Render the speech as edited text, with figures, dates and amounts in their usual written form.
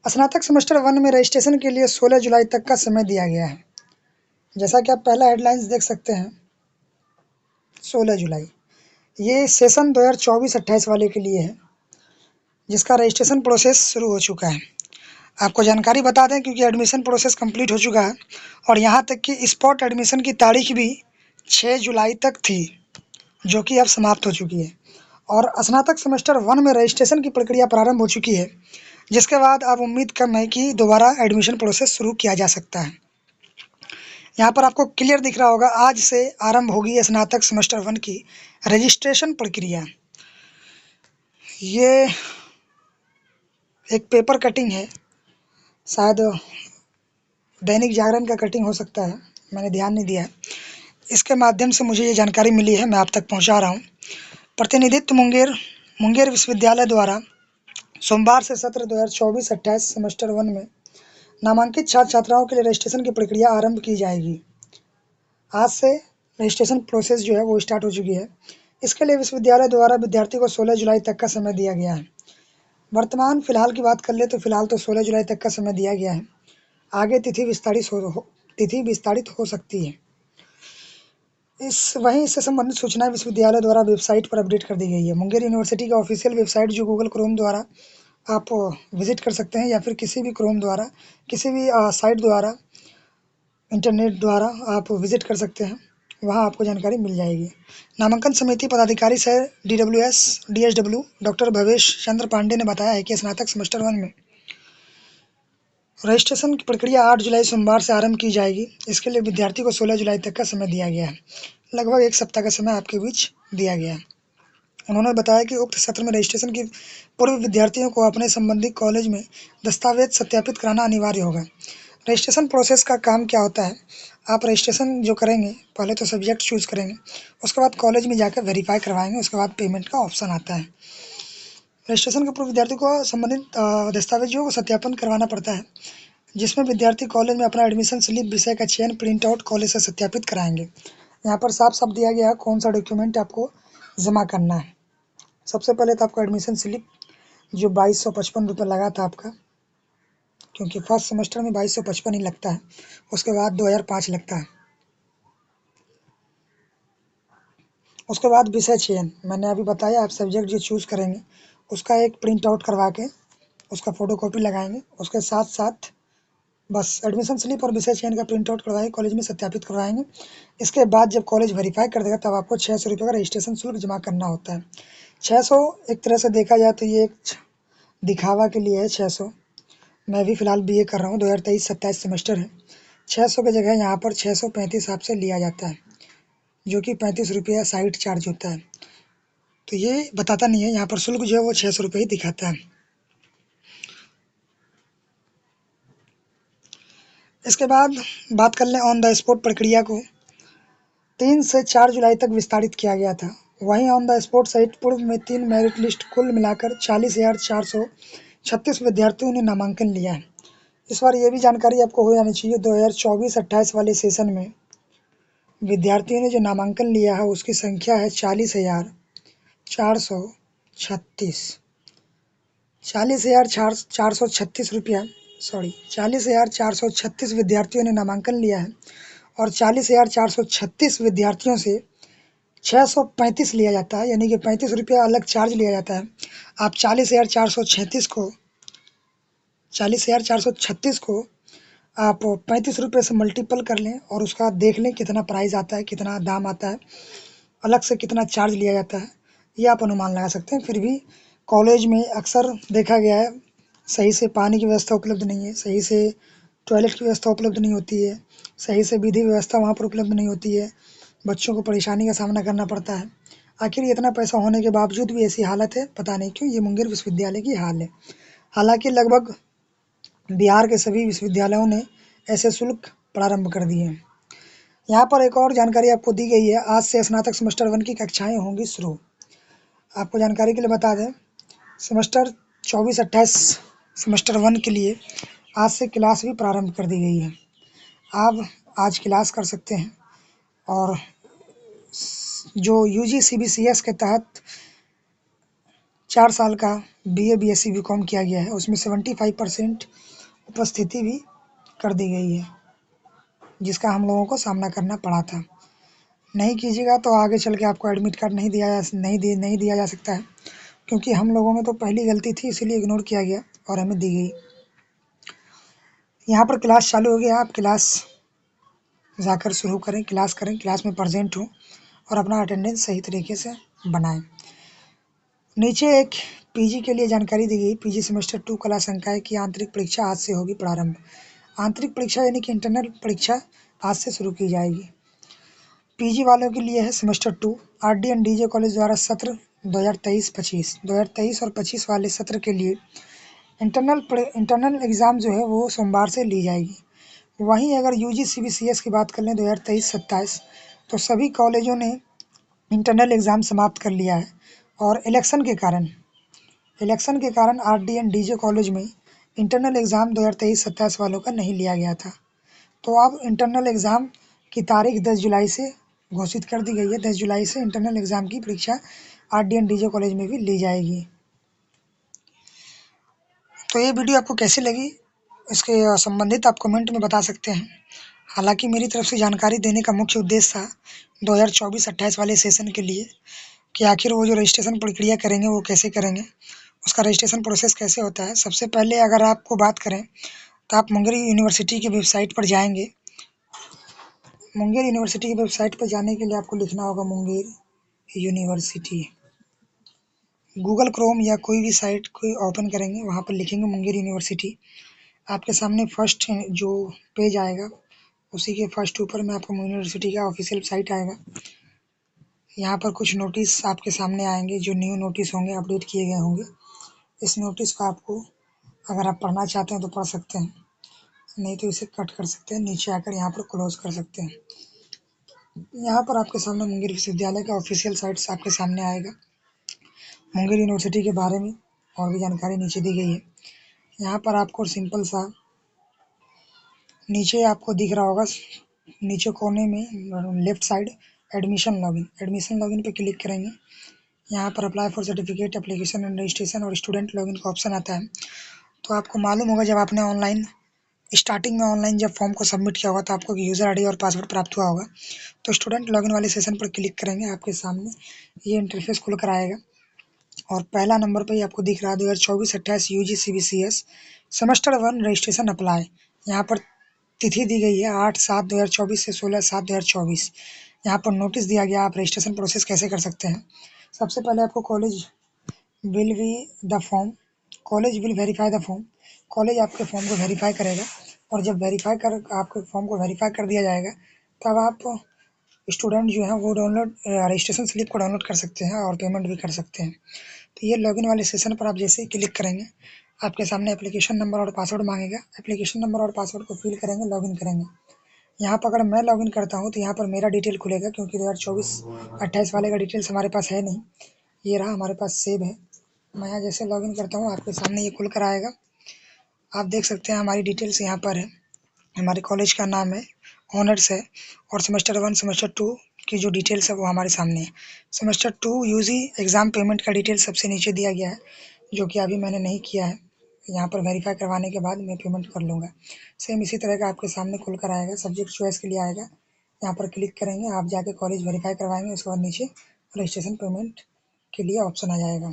स्नातक सेमेस्टर 1 में रजिस्ट्रेशन के लिए 16 जुलाई तक का समय दिया गया है। जैसा कि आप पहला हेडलाइंस देख सकते हैं, 16 जुलाई। ये सेशन 2024-28 वाले के लिए है, जिसका रजिस्ट्रेशन प्रोसेस शुरू हो चुका है। आपको जानकारी बता दें क्योंकि एडमिशन प्रोसेस कंप्लीट हो चुका है और यहाँ तक कि स्पॉट एडमिशन की तारीख भी 6 जुलाई तक थी, जो कि अब समाप्त हो चुकी है। और स्नातक सेमेस्टर 1 में रजिस्ट्रेशन की प्रक्रिया प्रारंभ हो चुकी है, जिसके बाद अब उम्मीद कम है कि दोबारा एडमिशन प्रोसेस शुरू किया जा सकता है। यहाँ पर आपको क्लियर दिख रहा होगा, आज से आरंभ होगी स्नातक सेमेस्टर 1 की रजिस्ट्रेशन प्रक्रिया। ये एक पेपर कटिंग है, शायद दैनिक जागरण का कटिंग हो सकता है, मैंने ध्यान नहीं दिया है। इसके माध्यम से मुझे ये जानकारी मिली है, मैं आप तक पहुँचा रहा हूँ। प्रतिनिधित्व मुंगेर विश्वविद्यालय द्वारा सोमवार से सत्र 2024-28 सेमेस्टर 1 में नामांकित छात्र छात्राओं के लिए रजिस्ट्रेशन की प्रक्रिया आरंभ की जाएगी। आज से रजिस्ट्रेशन प्रोसेस जो है वो स्टार्ट हो चुकी है। इसके लिए विश्वविद्यालय द्वारा विद्यार्थी को 16 जुलाई तक का समय दिया गया है। वर्तमान फ़िलहाल की बात कर ले तो फ़िलहाल तो 16 जुलाई तक का समय दिया गया है। आगे तिथि विस्तारित हो सकती है। इससे संबंधित सूचनाएं विश्वविद्यालय द्वारा वेबसाइट पर अपडेट कर दी गई है। मुंगेर यूनिवर्सिटी का ऑफिशियल वेबसाइट जो गूगल क्रोम द्वारा आप विजिट कर सकते हैं, या फिर किसी भी क्रोम द्वारा, किसी भी साइट द्वारा, इंटरनेट द्वारा आप विजिट कर सकते हैं, वहाँ आपको जानकारी मिल जाएगी। नामांकन समिति पदाधिकारी सर DSW डॉक्टर भवेश चंद्र पांडे ने बताया है कि स्नातक सेमेस्टर 1 में रजिस्ट्रेशन की प्रक्रिया 8 जुलाई सोमवार से आरंभ की जाएगी। इसके लिए विद्यार्थी को 16 जुलाई तक का समय दिया गया है। लगभग एक सप्ताह का समय आपके बीच दिया गया है। उन्होंने बताया कि उक्त सत्र में रजिस्ट्रेशन की पूर्व विद्यार्थियों को अपने संबंधित कॉलेज में दस्तावेज सत्यापित कराना अनिवार्य होगा। रजिस्ट्रेशन प्रोसेस का काम क्या होता है, आप रजिस्ट्रेशन जो करेंगे, पहले तो सब्जेक्ट चूज़ करेंगे, उसके बाद कॉलेज में जाकर वेरीफाई करवाएंगे, उसके बाद पेमेंट का ऑप्शन आता है। रजिस्ट्रेशन के पूर्व विद्यार्थी को संबंधित दस्तावेजों को सत्यापन करवाना पड़ता है, जिसमें विद्यार्थी कॉलेज में अपना एडमिशन स्लिप, विषय का चयन प्रिंट आउट कॉलेज से सत्यापित कराएंगे। यहाँ पर साफ साफ दिया गया है कौन सा डॉक्यूमेंट आपको जमा करना है। सबसे पहले तो आपको एडमिशन स्लिप जो 2255 रुपये लगा था आपका, क्योंकि फर्स्ट सेमेस्टर में 2255 ही लगता है, उसके बाद 2005 लगता है। उसके बाद विषय चयन, मैंने अभी बताया, आप सब्जेक्ट जो चूज़ करेंगे उसका एक प्रिंट आउट करवा के उसका फ़ोटोकॉपी लगाएंगे, उसके साथ साथ बस एडमिशन स्लिप और विषय चयन का प्रिंट आउट करवाएंगे, कॉलेज में सत्यापित करवाएंगे। इसके बाद जब कॉलेज वेरीफाई कर देगा तब आपको 600 रुपये का रजिस्ट्रेशन शुल्क जमा करना होता है। 600 एक तरह से देखा जाए तो ये एक दिखावा के लिए है। 600, मैं भी फ़िलहाल BA कर रहा हूँ, 2023-27 सेमेस्टर है। 600 की जगह यहाँ पर 635 आपसे लिया जाता है, जो कि 35 रुपया साइट चार्ज होता है। तो ये बताता नहीं है, यहाँ पर शुल्क जो है वो 600 रुपये ही दिखाता है। इसके बाद बात कर लें ऑन द स्पॉट प्रक्रिया को, 3 से 4 जुलाई तक विस्तारित किया गया था। वहीं ऑन द स्पॉट सहित पूर्व में 3 मेरिट लिस्ट कुल मिलाकर 40,436 विद्यार्थियों ने नामांकन लिया है। इस बार ये भी जानकारी आपको हो जानी चाहिए, 2024-28 वाले सेशन में विद्यार्थियों ने जो नामांकन लिया है उसकी संख्या है 40,436 40,436 विद्यार्थियों ने नामांकन लिया है, और 40,436 विद्यार्थियों से 635 लिया जाता है, यानी कि 35 रुपया अलग चार्ज लिया जाता है। आप 40,436 को आप 35 रुपये से मल्टीपल कर लें और उसका देख लें कितना प्राइस आता है, कितना दाम आता है, अलग से कितना चार्ज लिया जाता है, ये आप अनुमान लगा सकते हैं। फिर भी कॉलेज में अक्सर देखा गया है सही से पानी की व्यवस्था उपलब्ध नहीं है, सही से टॉयलेट की व्यवस्था उपलब्ध नहीं होती है, सही से विधि व्यवस्था वहाँ पर उपलब्ध नहीं होती है, बच्चों को परेशानी का सामना करना पड़ता है। आखिर इतना पैसा होने के बावजूद भी ऐसी हालत है, पता नहीं क्यों। ये मुंगेर विश्वविद्यालय की हाल है। हालांकि लगभग बिहार के सभी विश्वविद्यालयों ने ऐसे शुल्क प्रारंभ कर दिए हैं। यहाँ पर एक और जानकारी आपको दी गई है, आज से स्नातक सेमेस्टर 1 की कक्षाएं होंगी शुरू। आपको जानकारी के लिए बता दें, सेमेस्टर 24-28 सेमेस्टर 1 के लिए आज से क्लास भी प्रारंभ कर दी गई है। आप आज क्लास कर सकते हैं, और जो UG CBCS के तहत 4 साल का BA BSc BCom किया गया है, उसमें 75% उपस्थिति भी कर दी गई है, जिसका हम लोगों को सामना करना पड़ा था। नहीं कीजिएगा तो आगे चल के आपको एडमिट कार्ड नहीं दिया जा सकता है, क्योंकि हम लोगों में तो पहली गलती थी, इसीलिए इग्नोर किया गया और हमें दी गई। यहाँ पर क्लास चालू हो गया, आप क्लास जाकर शुरू करें, क्लास में प्रेजेंट हों और अपना अटेंडेंस सही तरीके से बनाएं। नीचे एक पीजी के लिए जानकारी दी गई। पीजी सेमेस्टर 2 कला संकाय की आंतरिक परीक्षा आज से होगी प्रारंभ। आंतरिक परीक्षा यानी कि इंटरनल परीक्षा आज से शुरू की जाएगी। पीजी वालों के लिए है semester 2। RD and DJ college द्वारा सत्र 2023 और 25 वाले सत्र के लिए इंटरनल एग्ज़ाम जो है वो सोमवार से ली जाएगी। वहीं अगर यूजी सीबीसीएस की बात कर लें 2023-27, तो सभी कॉलेजों ने इंटरनल एग्ज़ाम समाप्त कर लिया है और इलेक्शन के कारण आरडी एंड डीजे कॉलेज में इंटरनल एग्ज़ाम 2023-27 वालों का नहीं लिया गया था। तो अब इंटरनल एग्ज़ाम की तारीख 10 जुलाई से घोषित कर दी गई है। 10 जुलाई से इंटरनल एग्ज़ाम की परीक्षा आरडी एंड डीजे कॉलेज में भी ली जाएगी। तो ये वीडियो आपको कैसी लगी, इसके संबंधित आप कमेंट में बता सकते हैं। हालांकि मेरी तरफ से जानकारी देने का मुख्य उद्देश्य था 2024-28 वाले सेशन के लिए कि आखिर वो जो रजिस्ट्रेशन प्रक्रिया करेंगे वो कैसे करेंगे, उसका रजिस्ट्रेशन प्रोसेस कैसे होता है। सबसे पहले अगर आपको बात करें तो आप मुंगेर यूनिवर्सिटी की वेबसाइट पर जाएंगे। मुंगेर यूनिवर्सिटी की वेबसाइट पर जाने के लिए आपको लिखना होगा मुंगेर यूनिवर्सिटी। गूगल क्रोम या कोई भी साइट को ओपन करेंगे, वहाँ पर लिखेंगे मुंगेर यूनिवर्सिटी। आपके सामने फर्स्ट जो पेज आएगा उसी के फर्स्ट ऊपर में आपको यूनिवर्सिटी का ऑफिशियल साइट आएगा। यहाँ पर कुछ नोटिस आपके सामने आएंगे, जो न्यू नोटिस होंगे, अपडेट किए गए होंगे। इस नोटिस को आपको अगर आप पढ़ना चाहते हैं तो पढ़ सकते हैं, नहीं तो इसे कट कर सकते हैं, नीचे आकर यहाँ पर क्लोज कर सकते हैं। यहाँ पर आपके सामने मुंगेर विश्वविद्यालय का ऑफिशियल साइट्स आपके सामने आएगा। मुंगेर यूनिवर्सिटी के बारे में और भी जानकारी नीचे दी गई है। यहाँ पर आपको सिंपल सा नीचे आपको दिख रहा होगा, नीचे कोने में लेफ्ट साइड एडमिशन लॉगिन पे क्लिक करेंगे। यहाँ पर apply for certificate, application and registration और स्टूडेंट लॉगिन का ऑप्शन आता है। तो आपको मालूम होगा जब आपने स्टार्टिंग में ऑनलाइन जब फॉर्म को सबमिट किया होगा तो आपको यूज़र आईडी और पासवर्ड प्राप्त हुआ होगा। तो स्टूडेंट लॉगिन वाले सेशन पर क्लिक करेंगे, आपके सामने ये इंटरफेस खुल कर आएगा और पहला नंबर पर ही आपको दिख रहा है 2024-28 UG CBCS semester 1 registration apply. यहाँ पर तिथि दी गई है 8/7/2024 से 16/7/2024। यहाँ पर नोटिस दिया गया आप रजिस्ट्रेशन प्रोसेस कैसे कर सकते हैं। सबसे पहले आपको college will be the form college will verify the form. College आपके फॉर्म को वेरीफाई करेगा और जब आपके फॉर्म को वेरीफाई कर दिया जाएगा तब आप स्टूडेंट जो है वो रजिस्ट्रेशन स्लिप को डाउनलोड कर सकते हैं और पेमेंट भी कर सकते हैं। तो ये लॉगिन वाले सेशन पर आप जैसे ही क्लिक करेंगे आपके सामने एप्लीकेशन नंबर और पासवर्ड मांगेगा। एप्लीकेशन नंबर और पासवर्ड को फिल करेंगे, लॉगिन करेंगे। यहाँ पर अगर मैं लॉगिन करता हूँ तो यहाँ पर मेरा डिटेल खुलेगा, क्योंकि 2024-28 वाले का डिटेल्स हमारे पास है नहीं, ये रहा हमारे पास सेव है। मैं यहाँ जैसे लॉगिन करता हूँ आपके सामने ये खुल कर आएगा। आप देख सकते हैं हमारी डिटेल्स यहाँ पर है। हमारे कॉलेज का नाम है, ऑनर्स है और सेमेस्टर 1 सेमेस्टर 2 की जो डिटेल्स है वो हमारे सामने है। सेमेस्टर 2 यूजी एग्ज़ाम पेमेंट का डिटेल सबसे नीचे दिया गया है, जो कि अभी मैंने नहीं किया है। यहाँ पर वेरीफाई करवाने के बाद मैं पेमेंट कर लूँगा। सेम इसी तरह का आपके सामने खुल कर आएगा, सब्जेक्ट चॉइस के लिए आएगा। यहाँ पर क्लिक करेंगे, आप जाके कॉलेज वेरीफाई करवाएंगे, उसके बाद नीचे रजिस्ट्रेशन पेमेंट के लिए ऑप्शन आ जाएगा।